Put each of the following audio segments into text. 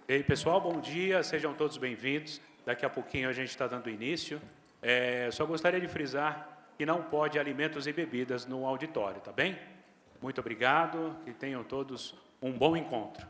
Ei, pessoal, bom dia, sejam todos bem-vindos. Daqui a pouquinho a gente está dando início. Só gostaria de frisar que não pode alimentos e bebidas no auditório, tá bem? Muito obrigado, que tenham todos um bom encontro.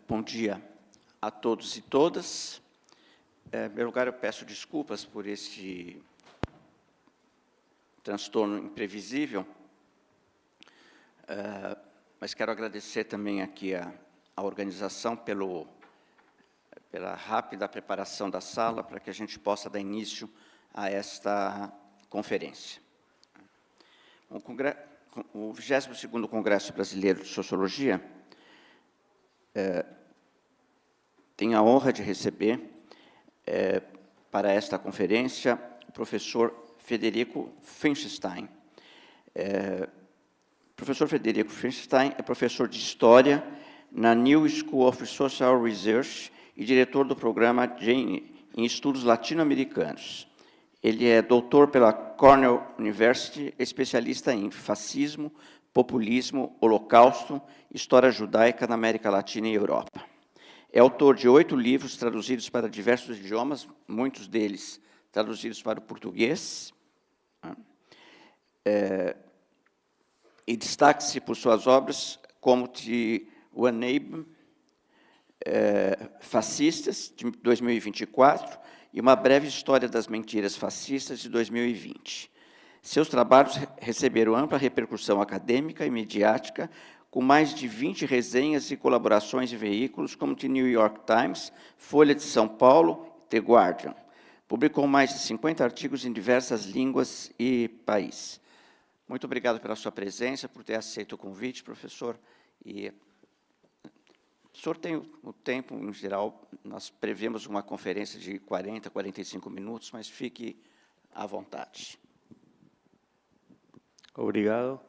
Bom dia a todos e todas. Em primeiro lugar, eu peço desculpas por este transtorno imprevisível, mas quero agradecer também aqui a organização pela rápida preparação da sala para que a gente possa dar início a esta conferência. O 22º Congresso Brasileiro de Sociologia tenho a honra de receber, para esta conferência, o professor Federico Finchelstein. O professor Federico Finchelstein é professor de História na New School of Social Research e diretor do Programa Janey em Estudos Latino-Americanos. Ele é doutor pela Cornell University, especialista em fascismo, populismo, Holocausto, História judaica na América Latina e Europa. É autor de 8 livros traduzidos para diversos idiomas, muitos deles traduzidos para o português. E destaca-se por suas obras como de Wannabe Fascistas, de 2024, e uma breve história das mentiras fascistas, de 2020. Seus trabalhos receberam ampla repercussão acadêmica e midiática, com mais de 20 resenhas e colaborações em veículos como The New York Times, Folha de S.Paulo e The Guardian. Publicou mais de 50 artigos em diversas línguas e países. Muito obrigado pela sua presença, por ter aceito o convite, professor. E o senhor tem o tempo, em geral, nós prevemos uma conferência de 40, 45 minutos, mas fique à vontade. Obrigado.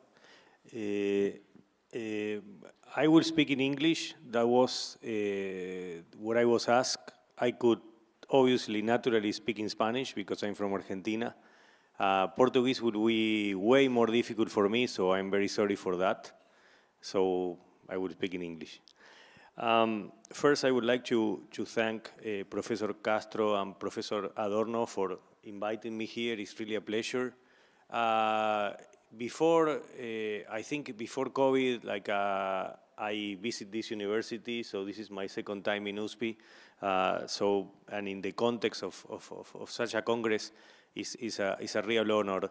I will speak in English. That was what I was asked. I could obviously, naturally speak in Spanish because I'm from Argentina. Portuguese would be way more difficult for me, so I'm very sorry for that. So I will speak in English. First, I would like to thank Professor Castro and Professor Adorno for inviting me here. It's really a pleasure. I think before COVID, I visit this university, so this is my second time in USP. And in the context of such a congress, is a real honor.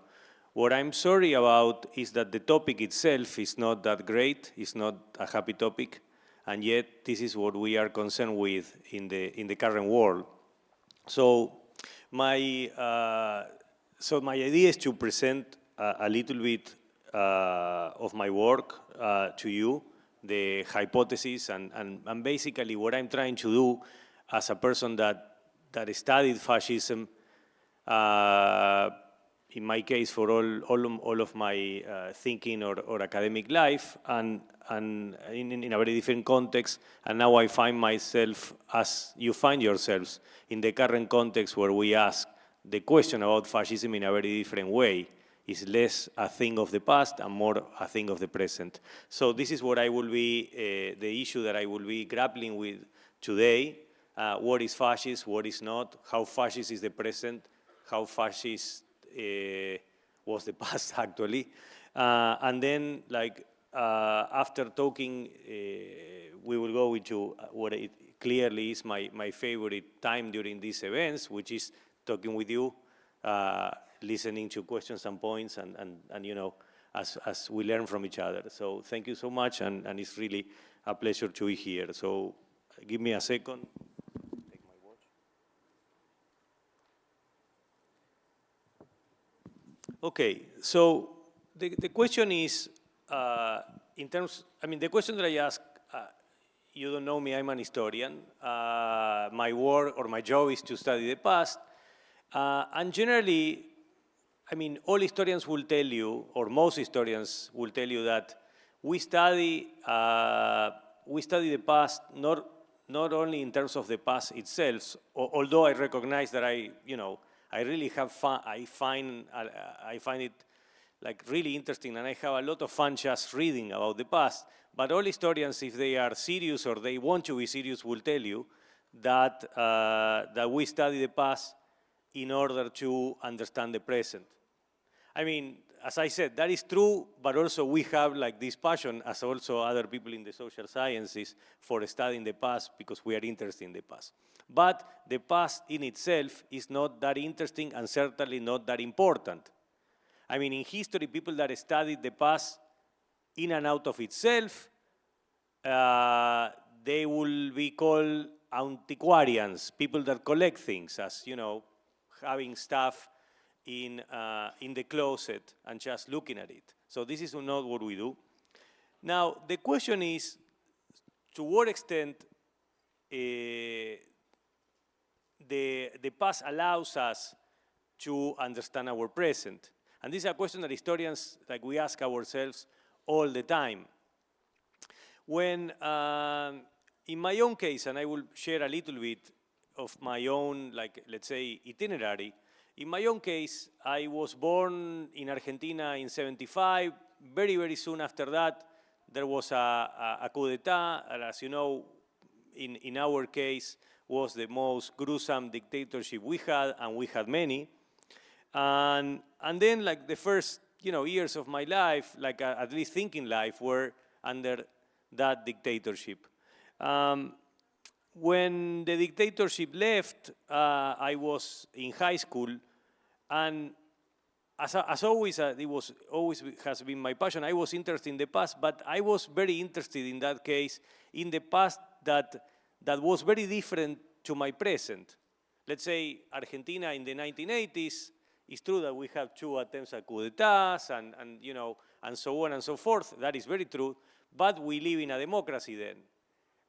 What I'm sorry about is that the topic itself is not that great. It's not a happy topic. and yet this is what we are concerned with in the current world. So my idea is to present a little bit of my work to you, the hypothesis, and basically what I'm trying to do as a person that studied fascism, in my case for all of my thinking or academic life, and in a very different context, and now I find myself, as you find yourselves, in the current context where we ask the question about fascism in a very different way. It's less a thing of the past and more a thing of the present. So this is what I will be, the issue that I will be grappling with today. What is fascist, what is not, how fascist is the present, how fascist was the past, actually. And then, after talking, we will go into what it clearly is my favorite time during these events, which is talking with you, listening to questions and points, and you know, as we learn from each other. So thank you so much, and it's really a pleasure to be here. So give me a second. Take my watch. Okay, so the question is, the question that I ask, you don't know me, I'm an historian. My work or my job is to study the past. And generally, all historians will tell you, or most historians will tell you, that we study the past not only in terms of the past itself, although I recognize that I really have fun. I find it really interesting, and I have a lot of fun just reading about the past. But all historians, if they are serious or they want to be serious, will tell you that that we study the past in order to understand the present. As I said, that is true, but also we have this passion, as also other people in the social sciences, for studying the past because we are interested in the past. But the past in itself is not that interesting and certainly not that important. In history, people that studied the past in and out of itself, they will be called antiquarians, people that collect things, as having stuff in the closet and just looking at it. So this is not what we do. Now, the question is, to what extent the past allows us to understand our present? And this is a question that historians, we ask ourselves all the time. When, in my own case, and I will share a little bit of my own, let's say, itinerary. In my own case, I was born in Argentina in '75. Very, very soon after that, there was a coup d'etat, and as you know, in our case, was the most gruesome dictatorship we had, and we had many. And then, the first, years of my life, at least thinking life, were under that dictatorship. When the dictatorship left, I was in high school, and as always, it was always has been my passion. I was interested in the past, but I was very interested in that case in the past that was very different to my present. Let's say Argentina in the 1980s. It's true that we have 2 attempts at coup d'etats and so on and so forth. That is very true. But we live in a democracy then.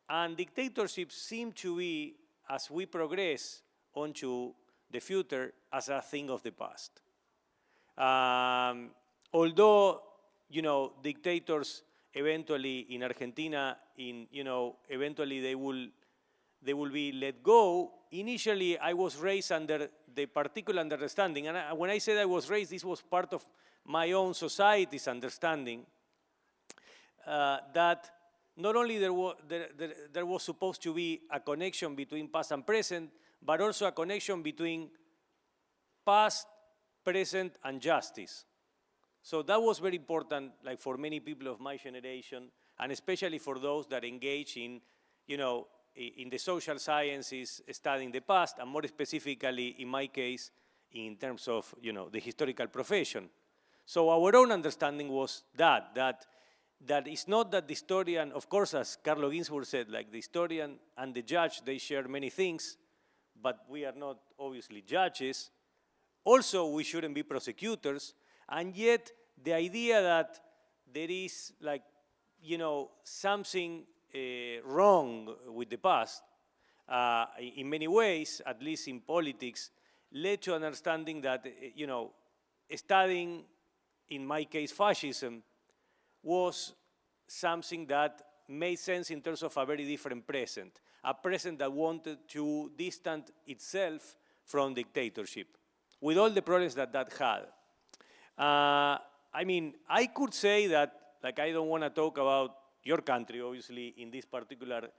And dictatorships seem to be, as we progress onto the future, as a thing of the past. Although, dictators eventually in Argentina, eventually they will be let go. Initially, I was raised under the particular understanding, and when I said I was raised, this was part of my own society's understanding, that not only there was supposed to be a connection between past and present, but also a connection between past, present, and justice. So that was very important, for many people of my generation, and especially for those that engage in, in the social sciences, studying the past, and more specifically, in my case, in terms of, the historical profession. So our own understanding was that that it's not that the historian, of course, as Carlo Ginzburg said, like the historian and the judge, they share many things, but we are not obviously judges. Also, we shouldn't be prosecutors, and yet the idea that there is like, something wrong with the past, in many ways, at least in politics, led to understanding that, studying, in my case, fascism, was something that made sense in terms of a very different present, a present that wanted to distance itself from dictatorship, with all the problems that that had. I could say that, like, I don't want to talk about your country, obviously, in this particular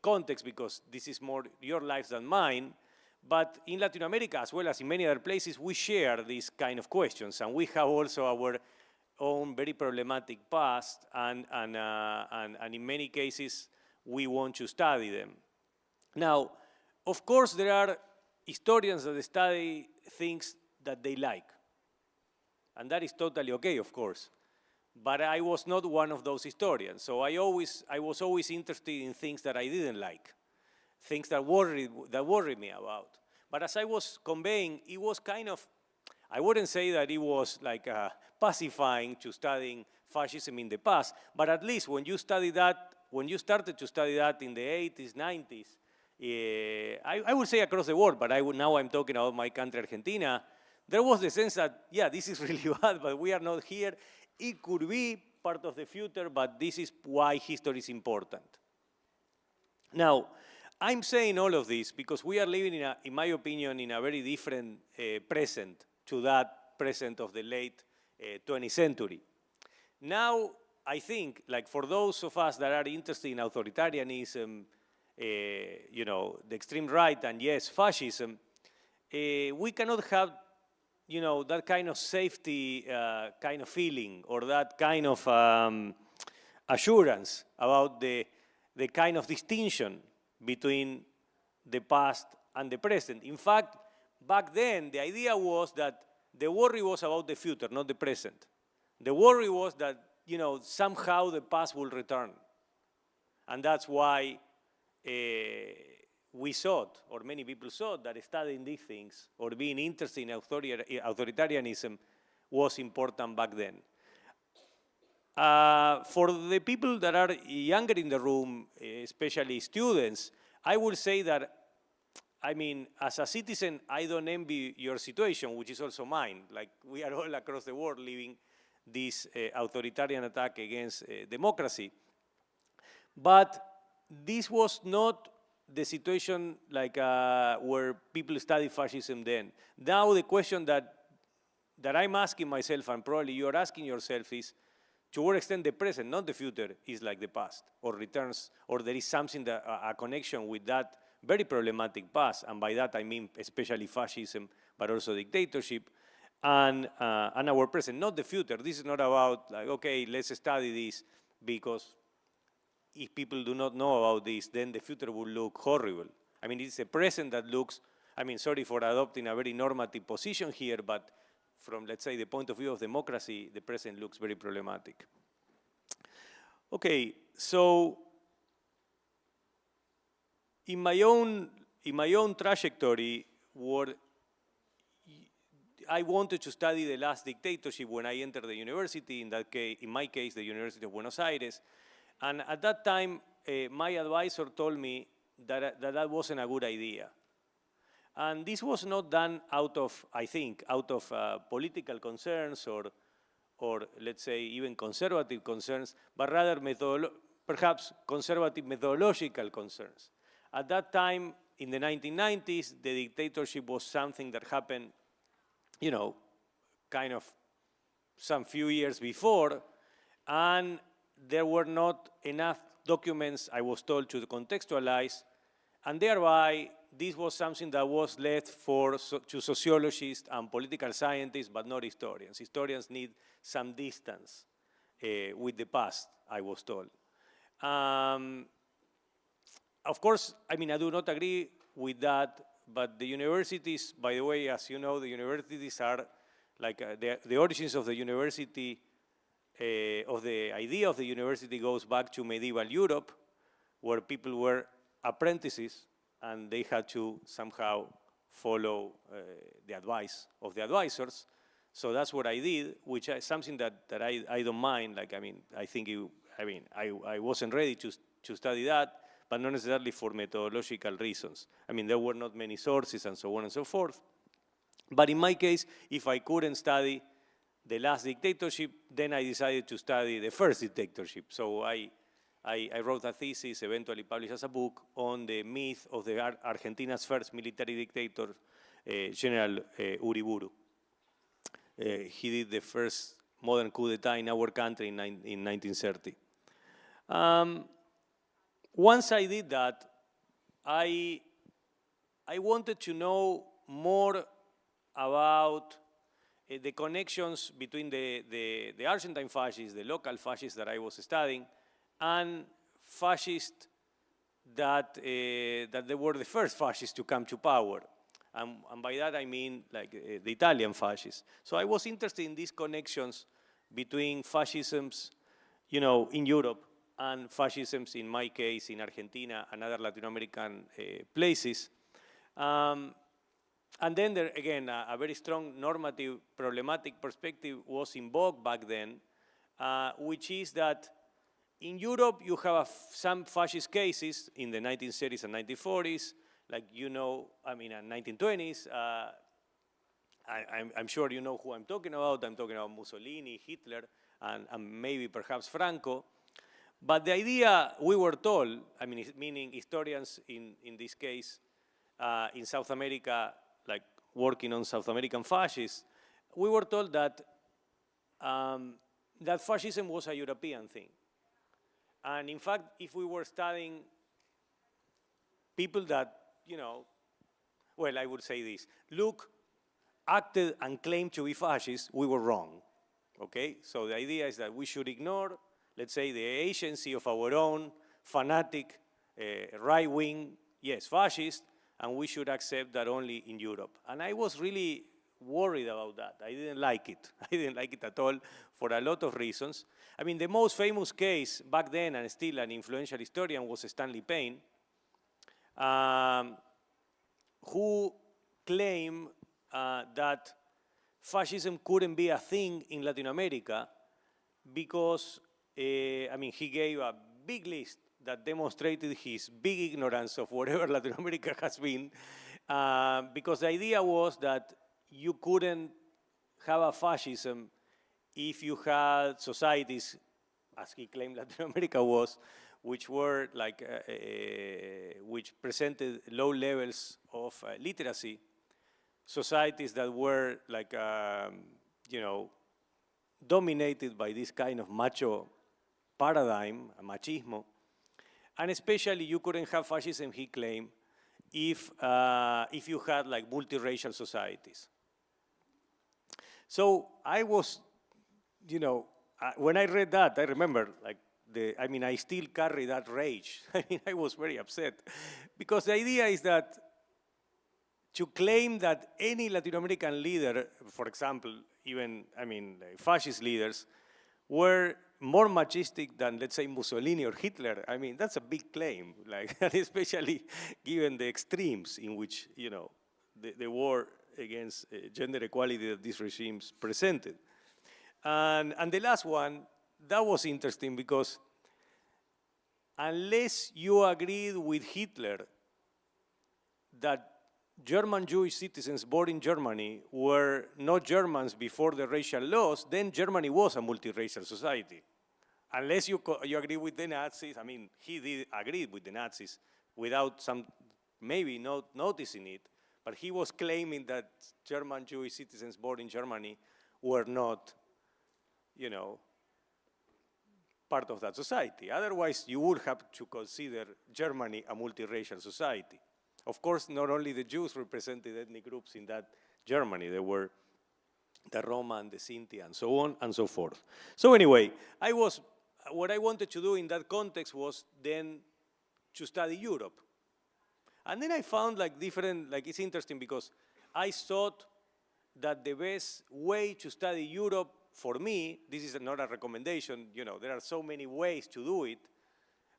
context, because this is more your lives than mine, but in Latin America, as well as in many other places, we share these kind of questions, and we have also our own very problematic past, and in many cases, we want to study them. Now, of course, there are historians that study things that they like, and that is totally okay, of course. But I was not one of those historians, so I was always interested in things that I didn't like, things that worried me about. But as I was conveying, it was kind of, I wouldn't say that it was like pacifying to studying fascism in the past, but at least when you study that, when you started to study that in the 80s, 90s, I would say across the world, but now I'm talking about my country, Argentina, there was the sense that, yeah, this is really bad, but we are not here. It could be part of the future, but this is why history is important. Now, I'm saying all of this because we are living, in my opinion, in a very different present to that present of the late 20th century. Now, I think, like for those of us that are interested in authoritarianism, the extreme right, and yes, fascism, we cannot have that kind of safety kind of feeling, or that kind of assurance about the kind of distinction between the past and the present. In fact, back then, the idea was that the worry was about the future, not the present. The worry was that, somehow the past will return. And that's why we thought, or many people thought, that studying these things or being interested in authoritarianism was important back then. For the people that are younger in the room, especially students, I would say that, as a citizen, I don't envy your situation, which is also mine. Like, we are all across the world living this authoritarian attack against democracy. But this was not the situation like where people study fascism then. Now the question that I'm asking myself, and probably you're asking yourself, is to what extent the present, not the future, is like the past, or returns, or there is something that a connection with that very problematic past, and by that I mean especially fascism, but also dictatorship, and our present, not the future. This is not about like, okay, let's study this, because if people do not know about this, then the future will look horrible. It's a present that looks, sorry for adopting a very normative position here, but from, let's say, the point of view of democracy, the present looks very problematic. Okay, so in my own trajectory, I wanted to study the last dictatorship when I entered the university, in my case, the University of Buenos Aires. And at that time, my advisor told me that wasn't a good idea. And this was not done out of, I think, political concerns or let's say even conservative concerns, but rather perhaps conservative methodological concerns. At that time, in the 1990s, the dictatorship was something that happened, kind of some few years before, and there were not enough documents, I was told, to contextualize, and thereby this was something that was left to sociologists and political scientists, but not historians. Historians need some distance with the past, I was told. Of course, I do not agree with that, but the universities, by the way, as you know, the universities are like the origins of the university of the idea of the university goes back to medieval Europe, where people were apprentices and they had to somehow follow the advice of the advisors. So that's what I did, which is something that I don't mind. Like, I mean, I wasn't ready to study that, but not necessarily for methodological reasons. I mean, there were not many sources and so on and so forth. But in my case, if I couldn't study the last dictatorship, then I decided to study the first dictatorship. So I wrote a thesis, eventually published as a book, on the myth of Argentina's first military dictator, General Uriburu. He did the first modern coup d'etat in our country in 1930. Once I did that, I wanted to know more about the connections between the Argentine fascists, the local fascists that I was studying, and fascists that they were the first fascists to come to power. And by that I mean like the Italian fascists. So I was interested in these connections between fascisms, you know, in Europe and fascisms, in my case, in Argentina and other Latin American places. And then there, again, a very strong normative problematic perspective was in vogue back then, which is that in Europe you have some fascist cases in the 1930s and 1940s, like, you know, I mean, 1920s. I'm sure you know who I'm talking about. I'm talking about Mussolini, Hitler, and maybe perhaps Franco. But the idea we were told, I mean, meaning historians in this case, in South America, like working on South American fascists, we were told that that fascism was a European thing. And in fact, if we were studying people that, you know, well, I would say this, look, acted and claimed to be fascists, we were wrong, okay? So the idea is that we should ignore, let's say, the agency of our own fanatic, right-wing, yes, fascist, and we should accept that only in Europe. And I was really worried about that. I didn't like it. I didn't like it at all for a lot of reasons. I mean, the most famous case back then, and still an influential historian, was Stanley Payne, who claimed that fascism couldn't be a thing in Latin America because, I mean, he gave a big list that demonstrated his big ignorance of whatever Latin America has been, because the idea was that you couldn't have a fascism if you had societies, as he claimed Latin America was, which were like, which presented low levels of literacy, societies that were like, you know, dominated by this kind of macho paradigm, machismo, and especially you couldn't have fascism, he claimed, if you had like multiracial societies. So I was, you know, when I read that, I remember like, I mean, I still carry that rage. I mean, I was very upset because the idea is that to claim that any Latin American leader, for example, even, I mean, fascist leaders, were more machistic than, let's say, Mussolini or Hitler, I mean, that's a big claim, like, especially given the extremes in which, you know, the war against gender equality that these regimes presented. And the last one, that was interesting because unless you agreed with Hitler that German Jewish citizens born in Germany were not Germans before the racial laws, then Germany was a multiracial society. Unless you agree with the Nazis, I mean, he did agree with the Nazis without maybe not noticing it, but he was claiming that German Jewish citizens born in Germany were not, you know, part of that society. Otherwise, you would have to consider Germany a multiracial society. Of course, not only the Jews represented ethnic groups in that Germany, there were the Roma and the Sinti and so on and so forth. So anyway, what I wanted to do in that context was then to study Europe. And then I found like different, like it's interesting because I thought that the best way to study Europe for me, this is not a recommendation, there are so many ways to do it,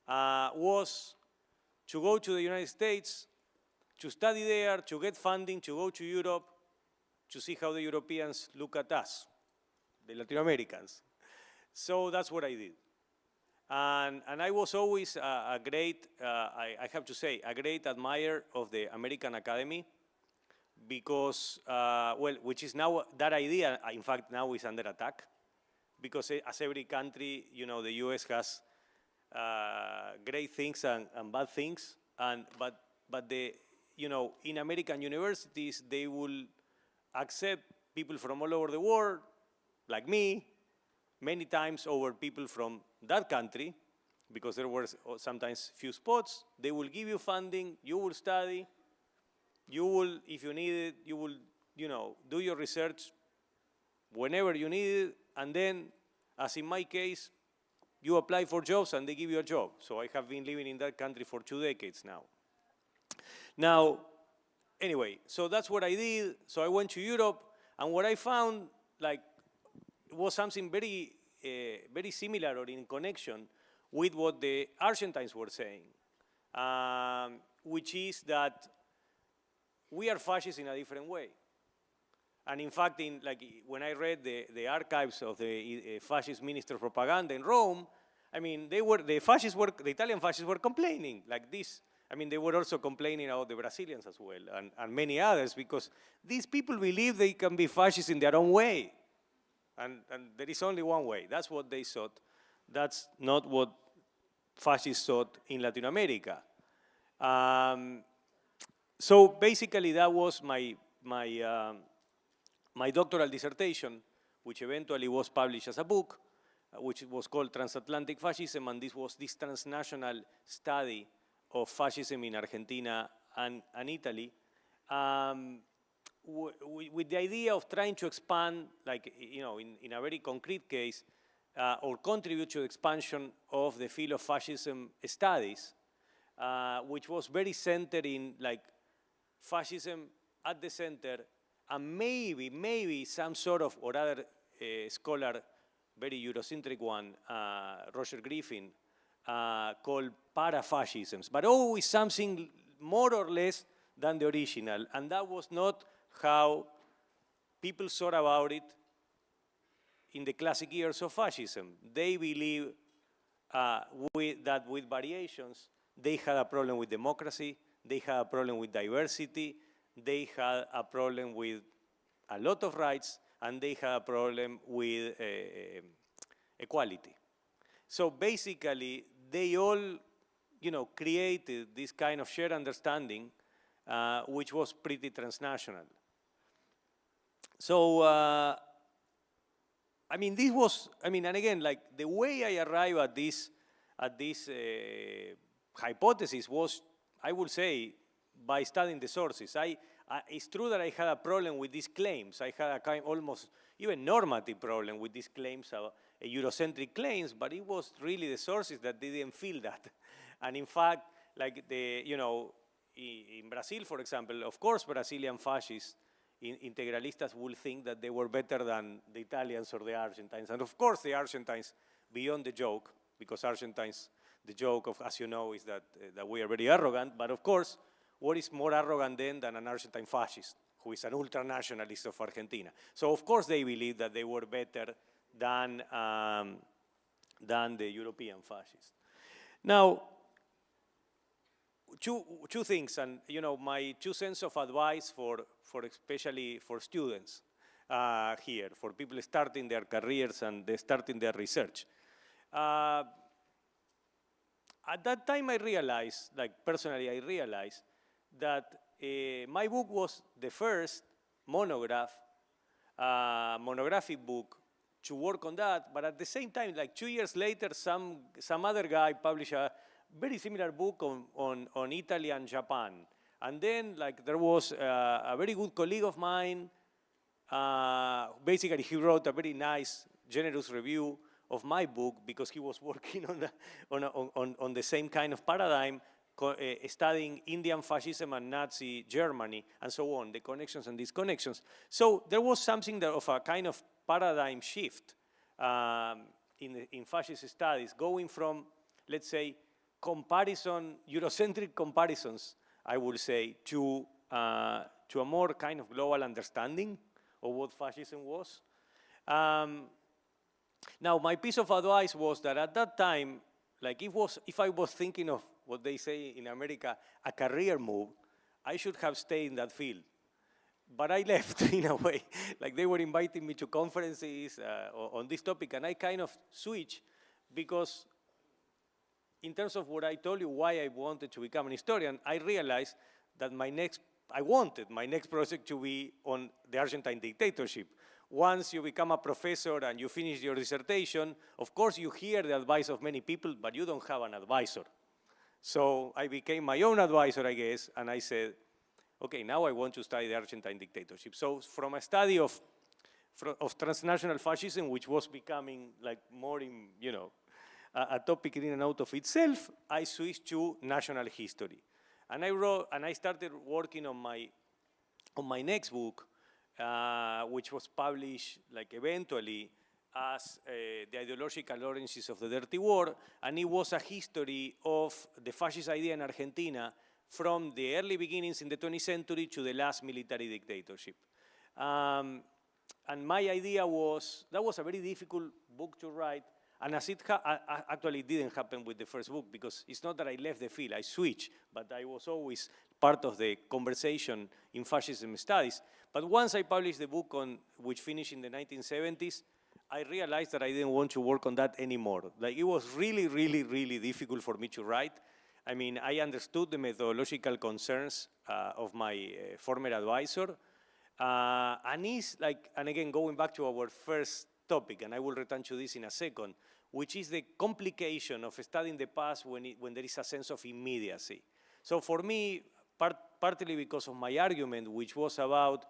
was to go to the United States, to study there, to get funding, to go to Europe, to see how the Europeans look at us, the Latin Americans. So that's what I did. And I was always a great, I have to say, a great admirer of the American Academy because, which is now, that idea, in fact, now is under attack because as every country, the US has great things and bad things, but in American universities, they will accept people from all over the world, like me, many times over people from that country, because there were sometimes few spots. They will give you funding, you will study, you will, if you need it, you will, do your research whenever you need it, and then, as in my case, you apply for jobs and they give you a job. So I have been living in that country for 2 decades now. Now, anyway, so that's what I did. So I went to Europe, and what I found, was something very, very similar or in connection with what the Argentines were saying, which is that we are fascists in a different way. And in fact, when I read the archives of the fascist minister propaganda in Rome, I mean, the Italian fascists were complaining like this. I mean, they were also complaining about the Brazilians as well, and many others, because these people believe they can be fascists in their own way. And there is only one way. That's what they thought. That's not what fascists thought in Latin America. So basically, that was my doctoral dissertation, which eventually was published as a book, which was called Transatlantic Fascism, and this was this transnational study of fascism in Argentina and Italy, with the idea of trying to expand, in a very concrete case, or contribute to the expansion of the field of fascism studies, which was very centered in fascism at the center, and maybe some sort of, or other scholar, very Eurocentric one, Roger Griffin, called para-fascisms, but always something more or less than the original. And that was not how people thought about it in the classic years of fascism. They believe that with variations, they had a problem with democracy, they had a problem with diversity, they had a problem with a lot of rights, and they had a problem with equality. So basically, they all, created this kind of shared understanding, which was pretty transnational. So, and again, the way I arrived at this hypothesis was, I would say, by studying the sources. It's true that I had a problem with these claims. I had a kind almost even normative problem with these claims, Eurocentric claims, but it was really the sources that didn't feel that. And in fact, in Brazil, for example, of course, Brazilian fascists, integralistas will think that they were better than the Italians or the Argentines. And of course, the Argentines, beyond the joke, because Argentines, the joke of, as you know, is that we are very arrogant, but of course, what is more arrogant than an Argentine fascist, who is an ultranationalist of Argentina? So of course they believe that they were better than the European fascists. Now, two things, and my 2 cents of advice for especially for students here, for people starting their careers and starting their research. At that time I realized, personally I realized, that my book was the first monographic book to work on that, but at the same time, 2 years later, some other guy published a very similar book on Italy and Japan. And then, there was a very good colleague of mine, basically he wrote a very nice, generous review of my book because he was working on the same kind of paradigm, studying Indian fascism and Nazi Germany, and so on, the connections and disconnections. So there was something of a kind of paradigm shift in fascist studies, going from, let's say, Eurocentric comparisons, I would say, to a more kind of global understanding of what fascism was. Now, my piece of advice was that at that time, like if I was thinking of what they say in America, a career move, I should have stayed in that field. But I left in a way. Like they were inviting me to conferences on this topic, and I kind of switched because in terms of what I told you, why I wanted to become an historian, I realized that I wanted my next project to be on the Argentine dictatorship. Once you become a professor and you finish your dissertation, of course you hear the advice of many people, but you don't have an advisor. So I became my own advisor, I guess, and I said, okay, now I want to study the Argentine dictatorship. So from a study of transnational fascism, which was becoming like more in, a topic in and out of itself, I switched to national history. And I started working on my next book, which was published like eventually as the ideological origins of the dirty war, and it was a history of the fascist idea in Argentina from the early beginnings in the 20th century to the last military dictatorship. And my idea was, that was a very difficult book to write, and as actually it didn't happen with the first book, because it's not that I left the field, I switched, but I was always part of the conversation in fascism studies. But once I published the book which finished in the 1970s, I realized that I didn't want to work on that anymore. Like it was really, really, really difficult for me to write. I mean, I understood the methodological concerns of my former advisor, and again, going back to our first topic, and I will return to this in a second, which is the complication of studying the past when there is a sense of immediacy. So for me, partly because of my argument, which was about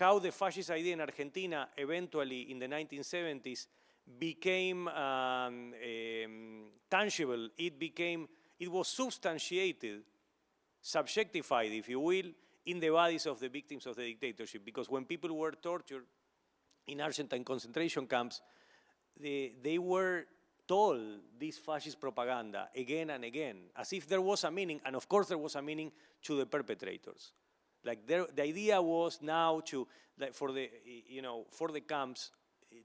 how the fascist idea in Argentina eventually in the 1970s became tangible, it was substantiated, subjectified, if you will, in the bodies of the victims of the dictatorship. Because when people were tortured in Argentine concentration camps, they were told this fascist propaganda again and again, as if there was a meaning, and of course there was a meaning to the perpetrators. Like the idea was now for the camps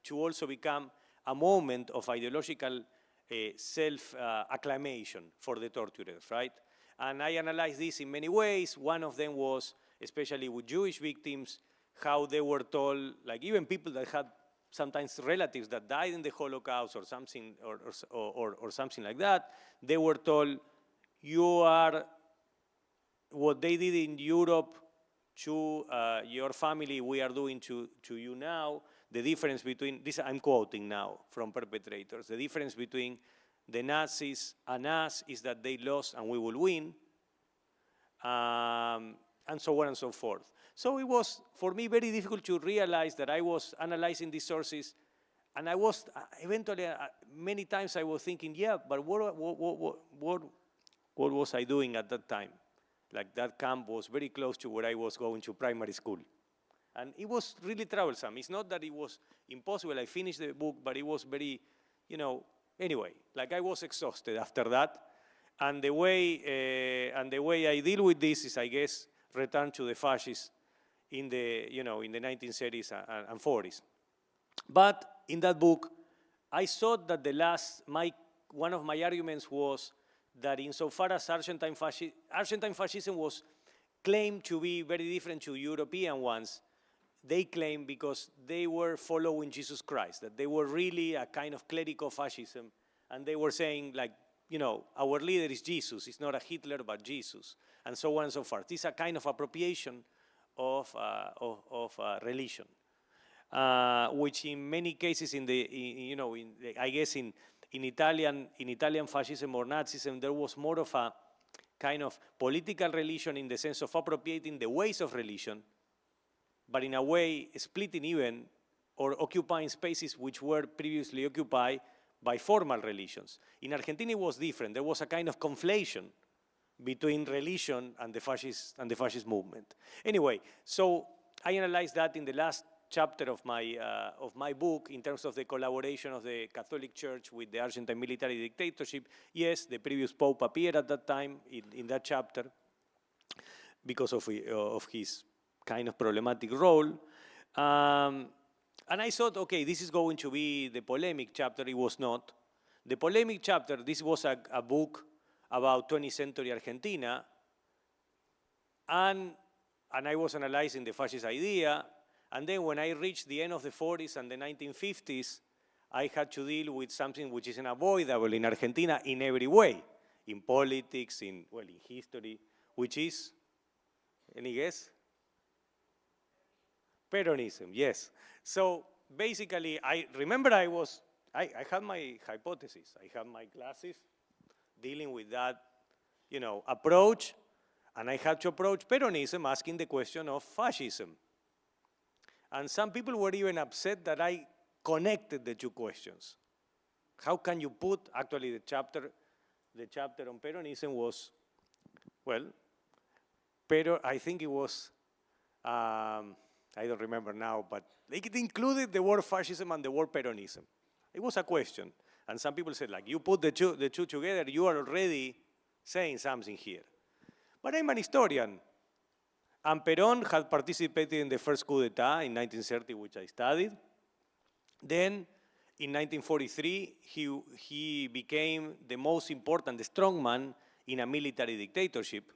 to also become a moment of ideological self-acclamation for the torturers, right? And I analyzed this in many ways. One of them was, especially with Jewish victims, how they were told, like even people that had sometimes relatives that died in the Holocaust or something, or something like that, they were told, you are what they did in Europe to your family, we are doing to you now. The difference between, this I'm quoting now from perpetrators, the difference between the Nazis and us is that they lost and we will win, and so on and so forth. So it was, for me, very difficult to realize that I was analyzing these sources, and I was, eventually, many times I was thinking, yeah, but what was I doing at that time? Like that camp was very close to where I was going to primary school. And it was really troublesome. It's not that it was impossible. I finished the book, but it was very, anyway, like I was exhausted after that. And the way I deal with this is, I guess, return to the fascists in the 1930s and 40s. But in that book, I thought that one of my arguments was that insofar as Argentine fascism was claimed to be very different to European ones, they claimed because they were following Jesus Christ, that they were really a kind of clerical fascism, and they were saying, like, our leader is Jesus, it's not a Hitler, but Jesus, and so on and so forth. It's a kind of appropriation of religion, which in many cases, I guess in Italian fascism or Nazism, there was more of a kind of political religion in the sense of appropriating the ways of religion, but in a way splitting even or occupying spaces which were previously occupied by formal religions. In Argentina, it was different. There was a kind of conflation between religion and the fascist movement. Anyway, so I analyzed that in the last chapter of my book in terms of the collaboration of the Catholic Church with the Argentine military dictatorship. Yes, the previous Pope appeared at that time in that chapter because of his kind of problematic role. And I thought, okay, this is going to be the polemic chapter. It was not. The polemic chapter, this was a book about 20th century Argentina, and I was analyzing the fascist idea, and then when I reached the end of the 40s and the 1950s, I had to deal with something which is unavoidable in Argentina in every way, in politics, in history, which is, any guess? Peronism, yes. So basically, I remember I had my hypothesis. I had my classes dealing with that, approach, and I had to approach Peronism asking the question of fascism. And some people were even upset that I connected the two questions. How can you put, actually the chapter on Peronism was, I think it was, I don't remember now, but it included the word fascism and the word Peronism. It was a question. And some people said, you put the two together, you are already saying something here. But I'm an historian. And Perón had participated in the first coup d'etat in 1930, which I studied. Then, in 1943, he became the most important, the strongman in a military dictatorship.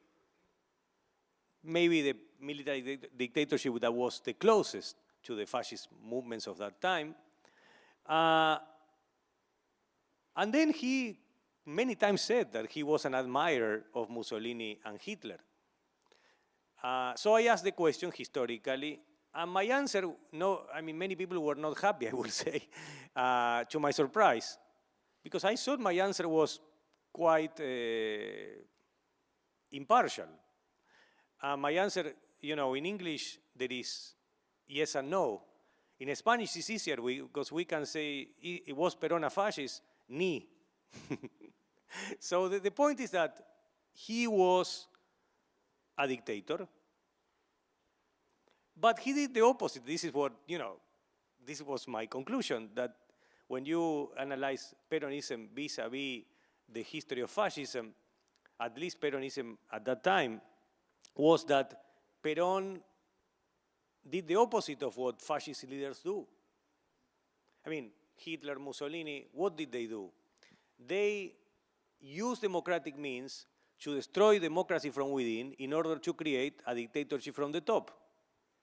Maybe the military dictatorship that was the closest to the fascist movements of that time. And then he many times said that he was an admirer of Mussolini and Hitler. So I asked the question historically, and my answer, many people were not happy, I would say, to my surprise, because I thought my answer was quite impartial. My answer, in English, there is yes and no. In Spanish, it's easier because we can say, it was Perón a fascist? Ni. So the point is that he was a dictator, but he did the opposite. This is what, this was my conclusion, that when you analyze Peronism vis-a-vis the history of fascism, at least Peronism at that time, was that Perón did the opposite of what fascist leaders do. Hitler, Mussolini, what did they do? They used democratic means to destroy democracy from within in order to create a dictatorship from the top.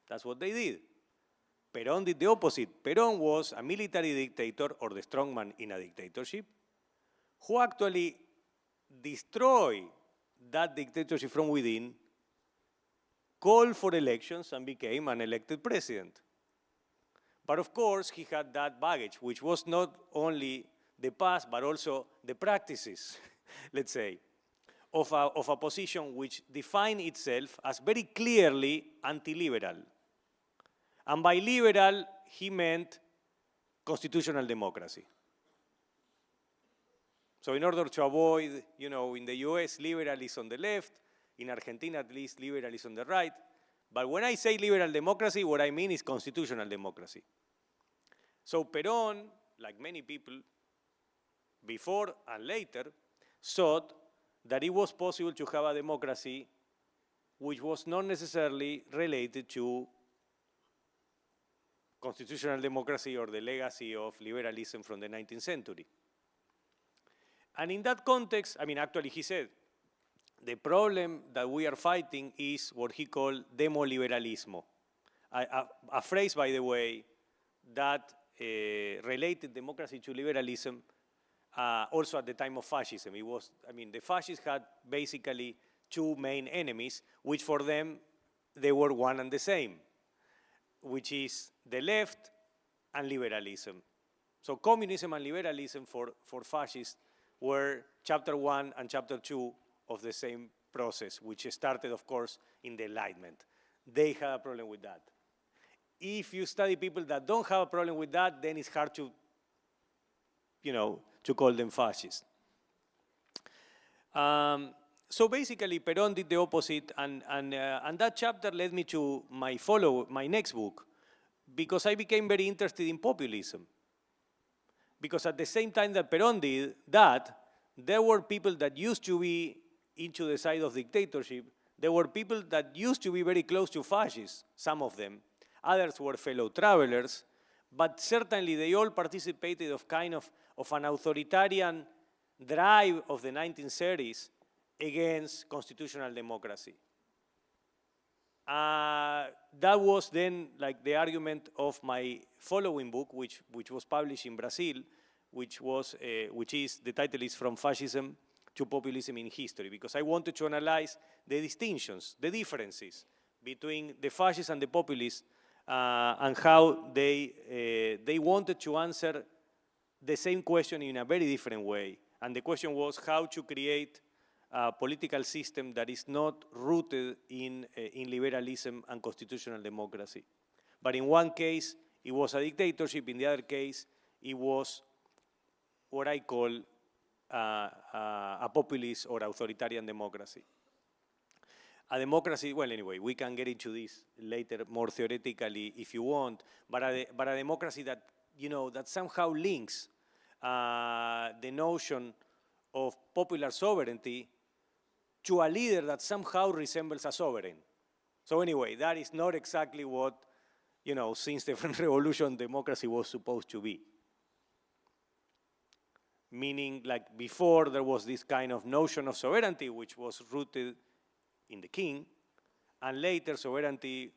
That's what they did. Perón did the opposite. Perón was a military dictator, or the strongman in a dictatorship, who actually destroyed that dictatorship from within, called for elections, and became an elected president. But of course, he had that baggage, which was not only the past, but also the practices, let's say, of a position which defined itself as very clearly anti-liberal. And by liberal, he meant constitutional democracy. So in order to avoid, in the US, liberal is on the left, in Argentina, at least, liberal is on the right. But when I say liberal democracy, what I mean is constitutional democracy. So Perón, like many people before and later, thought that it was possible to have a democracy which was not necessarily related to constitutional democracy or the legacy of liberalism from the 19th century. And in that context, actually he said, the problem that we are fighting is what he called demoliberalismo, a phrase, by the way, that related democracy to liberalism also at the time of fascism. It was, the fascists had basically two main enemies, which for them, they were one and the same, which is the left and liberalism. So communism and liberalism for fascists were chapter 1 and chapter 2 of the same process, which started, of course, in the Enlightenment. They had a problem with that. If you study people that don't have a problem with that, then it's hard to, to call them fascists. So basically, Perón did the opposite, and that chapter led me to my next book, because I became very interested in populism. Because at the same time that Perón did that, there were people that used to be into the side of dictatorship. There were people that used to be very close to fascists, some of them. Others were fellow travelers, but certainly they all participated of kind of an authoritarian drive of the 1930s against constitutional democracy. That was then like the argument of my following book, which was published in Brazil, which is, the title is From Fascism to Populism in History, because I wanted to analyze the distinctions, the differences between the fascists and the populists, and how they wanted to answer the same question in a very different way. And the question was how to create a political system that is not rooted in liberalism and constitutional democracy. But in one case, it was a dictatorship. In the other case, it was what I call a populist or authoritarian democracy. A democracy, well, anyway, we can get into this later more theoretically if you want, but a democracy that, that somehow links the notion of popular sovereignty to a leader that somehow resembles a sovereign. So anyway, that is not exactly what, since the French Revolution, democracy was supposed to be. Meaning, like before, there was this kind of notion of sovereignty, which was rooted in the king, and later sovereignty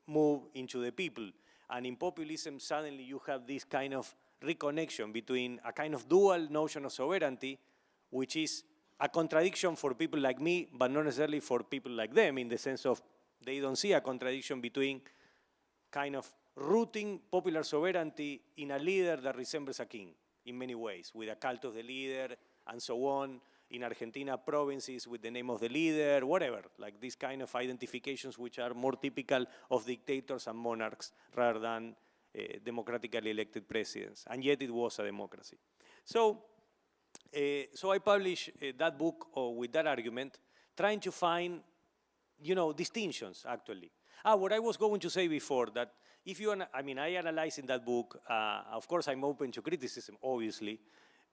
moved into the people. And in populism, suddenly you have this kind of reconnection between a kind of dual notion of sovereignty, which is a contradiction for people like me, but not necessarily for people like them, in the sense of they don't see a contradiction between kind of rooting popular sovereignty in a leader that resembles a king in many ways, with a cult of the leader and so on. In Argentina, provinces with the name of the leader, whatever, like these kind of identifications which are more typical of dictators and monarchs rather than democratically elected presidents. And yet it was a democracy. So I published that book with that argument, trying to find, distinctions, actually. What I was going to say before, that if you, I analyze in that book, of course I'm open to criticism, obviously,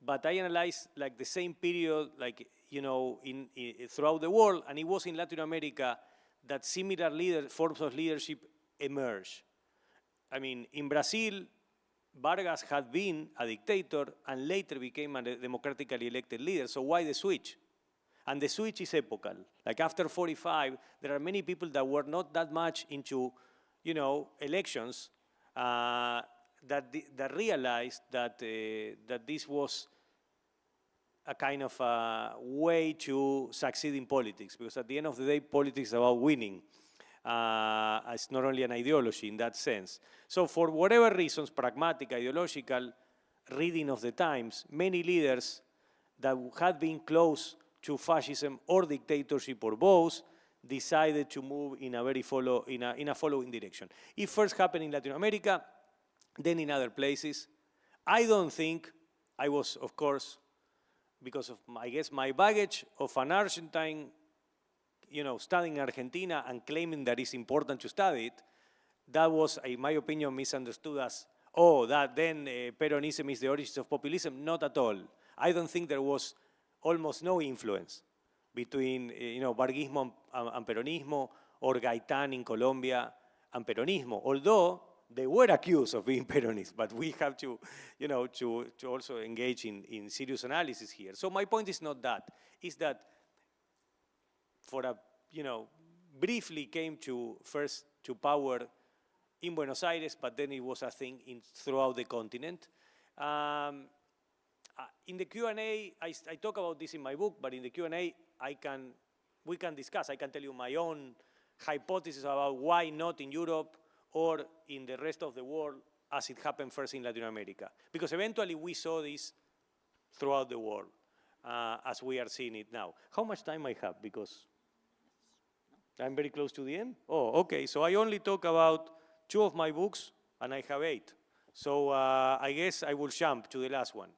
but I analyzed like the same period, like, throughout the world, and it was in Latin America that similar forms of leadership emerged. In Brazil, Vargas had been a dictator and later became a democratically elected leader, so why the switch? And the switch is epochal. Like after 45, there are many people that were not that much into, elections, that realized that this was a kind of a way to succeed in politics, because at the end of the day, politics is about winning. It's not only an ideology in that sense. So for whatever reasons, pragmatic, ideological, reading of the times, many leaders that had been close to fascism or dictatorship or both decided to move in a following direction. It first happened in Latin America, then in other places. I don't think I was, of course, because of, I guess, my baggage of an Argentine, studying in Argentina and claiming that it's important to study it, that was, in my opinion, misunderstood as, that then Peronism is the origins of populism. Not at all. I don't think there was almost no influence between, Varguismo and Peronismo, or Gaitán in Colombia and Peronismo, although they were accused of being Peronists, but we have to, to also engage in serious analysis here. So my point is not that. It's that for a, briefly came first to power in Buenos Aires, but then it was a thing throughout the continent. In the Q&A, I talk about this in my book, but in the Q&A, we can discuss. I can tell you my own hypothesis about why not in Europe or in the rest of the world as it happened first in Latin America. Because eventually we saw this throughout the world as we are seeing it now. How much time I have? Because I'm very close to the end? Okay. So I only talk about 2 of my books, and I have 8. So I guess I will jump to the last one.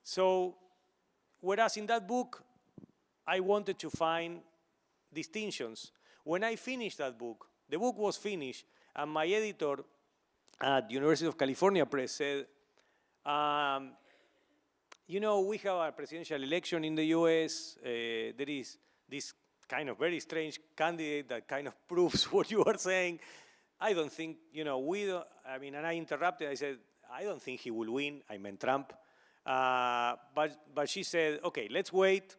So, whereas in that book, I wanted to find distinctions. When I finished that book, the book was finished, And my editor at the University of California Press said, you know, we have a presidential election in the US. There is this kind of very strange candidate that kind of proves what you are saying. I don't think, you know, and I interrupted. I said, I don't think he will win. I meant Trump. But she said, okay, let's wait.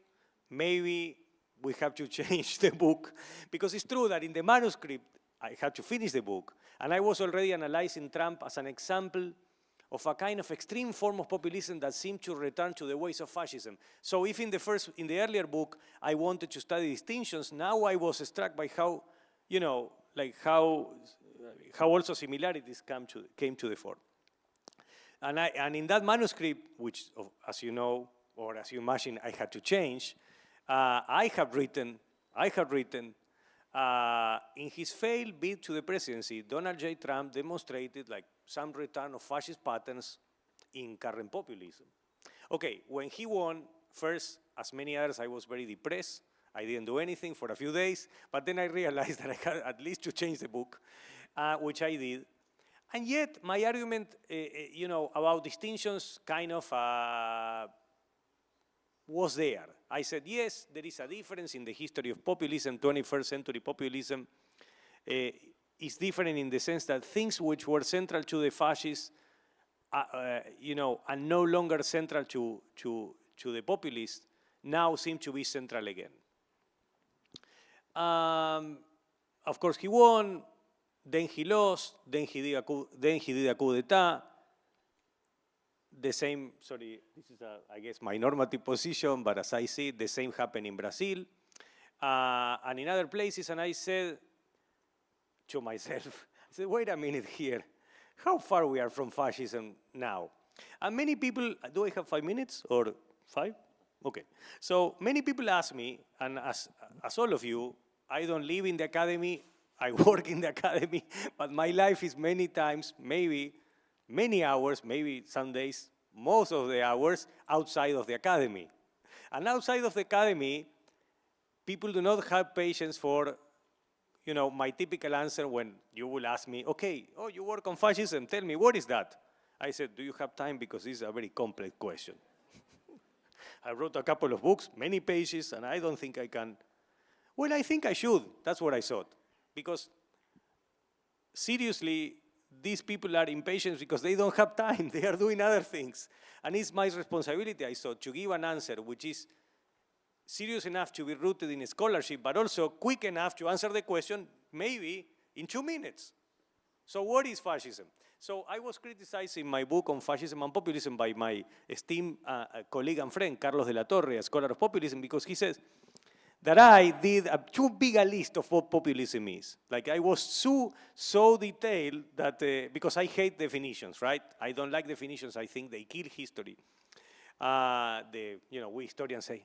Maybe we have to change the book. Because it's true that in the manuscript, I had to finish the book. And I was already analyzing Trump as an example of a kind of extreme form of populism that seemed to return to the ways of fascism. So if in the earlier book, I wanted to study distinctions, now I was struck by how, you know, like how also similarities came to the fore. And in that manuscript, which, as you know, or as you imagine, I had to change, I have written, in his failed bid to the presidency, Donald J. Trump demonstrated like some return of fascist patterns in current populism. Okay, when he won, first, as many others, I was very depressed. I didn't do anything for a few days, but then I realized that I had at least to change the book, which I did. And yet, my argument, you know, about distinctions kind of was there. I said, yes, there is a difference in the history of populism. 21st century populism is different in the sense that things which were central to the fascists, you know, are no longer central to the populists, now seem to be central again. Of course, he won, then he lost, then he did a coup d'etat. The same, sorry, this is, I guess, my normative position, but as I see it, the same happened in Brazil and in other places, and I said to myself, I said, wait a minute here, how far we are from fascism now? And many people, do I have 5 minutes or 5? Okay. So many people ask me, and as all of you, I don't live in the academy, I work in the academy, but my life is many times, maybe many hours, maybe some days, most of the hours outside of the academy. And outside of the academy, people do not have patience for, you know, my typical answer when you will ask me, okay, oh, you work on fascism, tell me, what is that? I said, do you have time? Because this is a very complex question. I wrote a couple of books, many pages, and I don't think I can. Well, I think I should. That's what I thought. Because seriously, these people are impatient because they don't have time. They are doing other things. And it's my responsibility, I thought, to give an answer which is serious enough to be rooted in scholarship, but also quick enough to answer the question maybe in 2 minutes. So what is fascism? So I was criticized in my book on fascism and populism by my esteemed colleague and friend, Carlos de la Torre, a scholar of populism, because he says that I did too big a list of what populism is. Like I was so detailed that, because I hate definitions, right? I don't like definitions. I think they kill history. We historians say,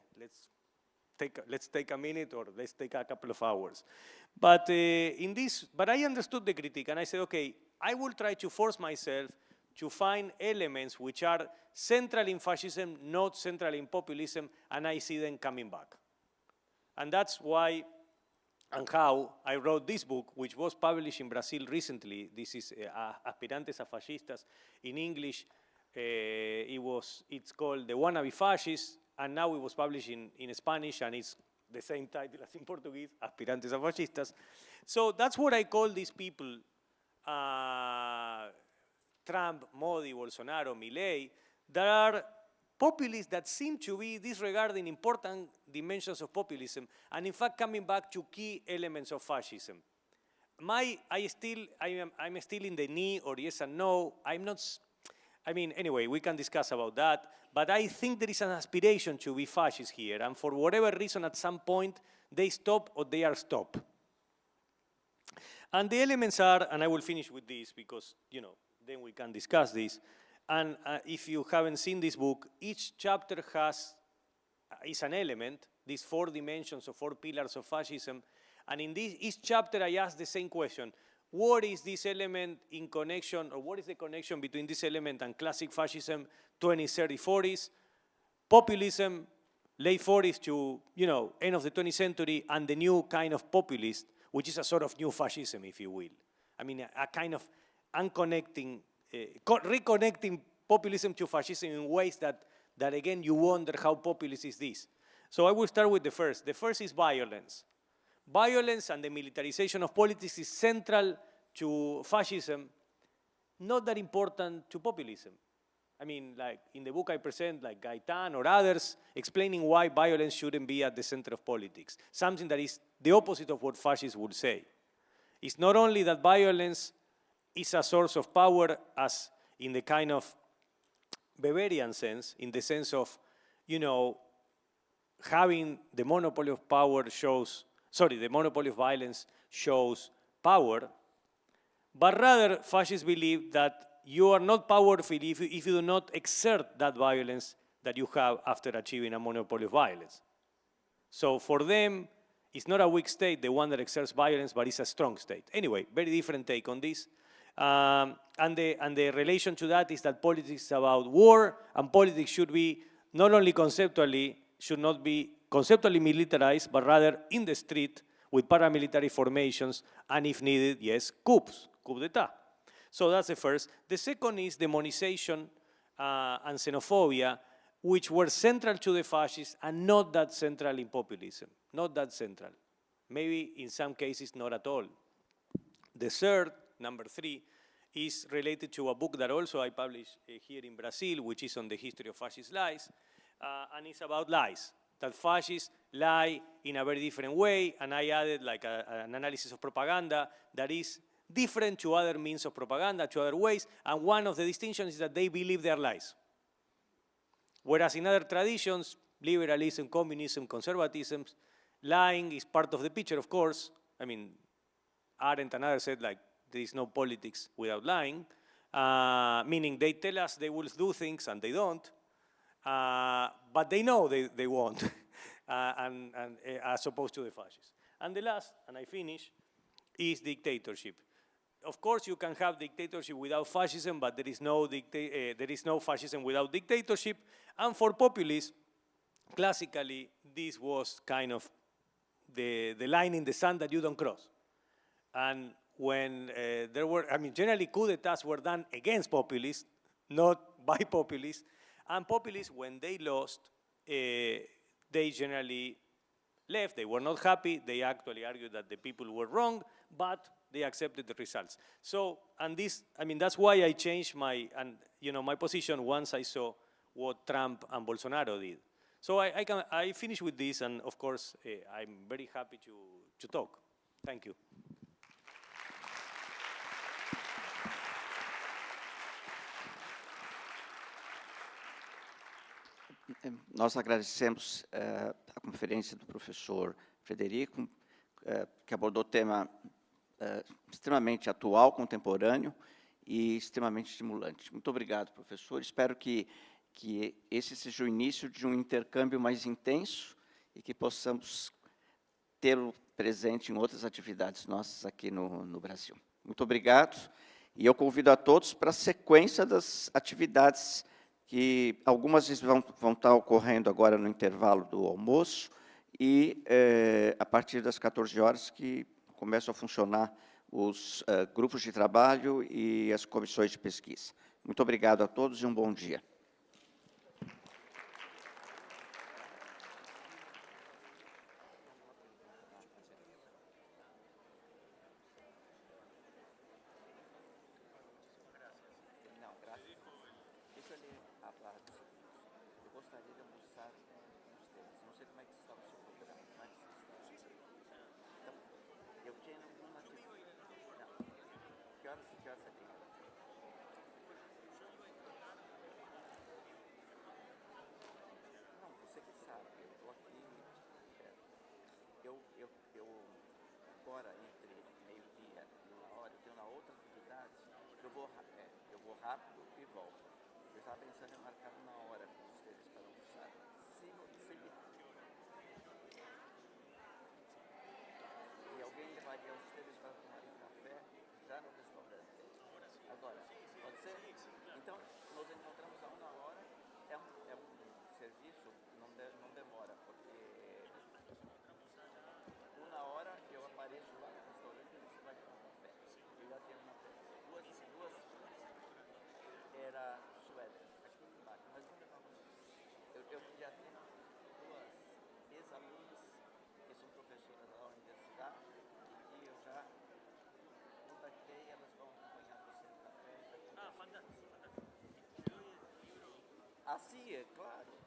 let's take a minute or let's take a couple of hours. But but I understood the critique and I said, okay, I will try to force myself to find elements which are central in fascism, not central in populism, and I see them coming back. And that's why and how I wrote this book, which was published in Brazil recently. This is Aspirantes a Fascistas. In English, it's called The Wannabe Fascists, and now it was published in Spanish, and it's the same title as in Portuguese, Aspirantes a Fascistas. So that's what I call these people, Trump, Modi, Bolsonaro, Milei, that are populists that seem to be disregarding important dimensions of populism and in fact coming back to key elements of fascism. I'm still in the knee or yes and no. Anyway, we can discuss about that, but I think there is an aspiration to be fascist here, and for whatever reason, at some point, they stop or they are stopped. And the elements are, and I will finish with this because, then we can discuss this. And if you haven't seen this book, each chapter is an element, these 4 dimensions or 4 pillars of fascism. And in each chapter, I ask the same question. What is this element in connection, or what is the connection between this element and classic fascism, 20s, 30s, 40s, populism, late 40s to, end of the 20th century, and the new kind of populist, which is a sort of new fascism, if you will. I mean, a kind of unconnecting, reconnecting populism to fascism in ways that again, you wonder how populist is this. So I will start with the first. The first is violence. Violence and the militarization of politics is central to fascism, not that important to populism. I mean, like in the book I present, like Gaetan or others, explaining why violence shouldn't be at the center of politics, something that is the opposite of what fascists would say. It's not only that violence is a source of power, as in the kind of Weberian sense, in the sense of, you know, having the monopoly of power shows, sorry, the monopoly of violence shows power, but rather fascists believe that you are not powerful if you do not exert that violence that you have after achieving a monopoly of violence. So for them, it's not a weak state, the one that exerts violence, but it's a strong state. Anyway, very different take on this. And the relation to that is that politics is about war, and politics should be not only conceptually, should not be conceptually militarized, but rather in the street with paramilitary formations, and if needed, yes, coups, coup d'etat. So that's the first. The second is demonization and xenophobia, which were central to the fascists and not that central in populism, not that central. Maybe in some cases not at all. The third, number three, is related to a book that also I published here in Brazil, which is on the history of fascist lies, and it's about lies, that fascists lie in a very different way, and I added like an analysis of propaganda that is different to other means of propaganda, to other ways, and one of the distinctions is that they believe their lies. Whereas in other traditions, liberalism, communism, conservatism, lying is part of the picture, of course. I mean, Arendt and others said, like, there is no politics without lying, meaning they tell us they will do things and they don't, but they know they won't, as opposed to the fascists. And the last, and I finish, is dictatorship. Of course, you can have dictatorship without fascism, but there is no fascism without dictatorship. And for populists, classically, this was kind of the line in the sand that you don't cross. And when there were, I mean, generally coup d'etats were done against populists, not by populists. And populists, when they lost, they generally left. They were not happy. They actually argued that the people were wrong, but they accepted the results. So, and this, I mean, that's why I changed my position once I saw what Trump and Bolsonaro did. So I finish with this, and of course, I'm very happy to talk. Thank you. Nós agradecemos a conferência do professor Federico, que abordou tema extremamente atual, contemporâneo e extremamente estimulante. Muito obrigado, professor. Espero que esse seja o início de um intercâmbio mais intenso e que possamos tê-lo presente em outras atividades nossas aqui no Brasil. Muito obrigado. E eu convido a todos para a sequência das atividades que algumas vão estar ocorrendo agora no intervalo do almoço e a partir das 14 horas que começam a funcionar os grupos de trabalho e as comissões de pesquisa. Muito obrigado a todos e um bom dia. Agora, entre meio-dia e 1 hora, eu tenho uma outra atividade, eu vou rápido e volto. Eu estava pensando em marcar 1 hora com vocês para almoçar. Se e alguém levaria vocês para tomarem café já no restaurante. Agora, pode ser? Então, nos encontramos a 1 hora. É um serviço, não demora, porque 1 hora eu apareço lá no restaurante e você vai tomar café. Eu já tenho para Suéter, aqui embaixo. Mas vou levar você. Eu já tenho duas ex-alunas que são professoras da universidade e que eu já contactei, elas vão acompanhar você no café. Ah, fantástico, fantástico. Ah, sim, é claro.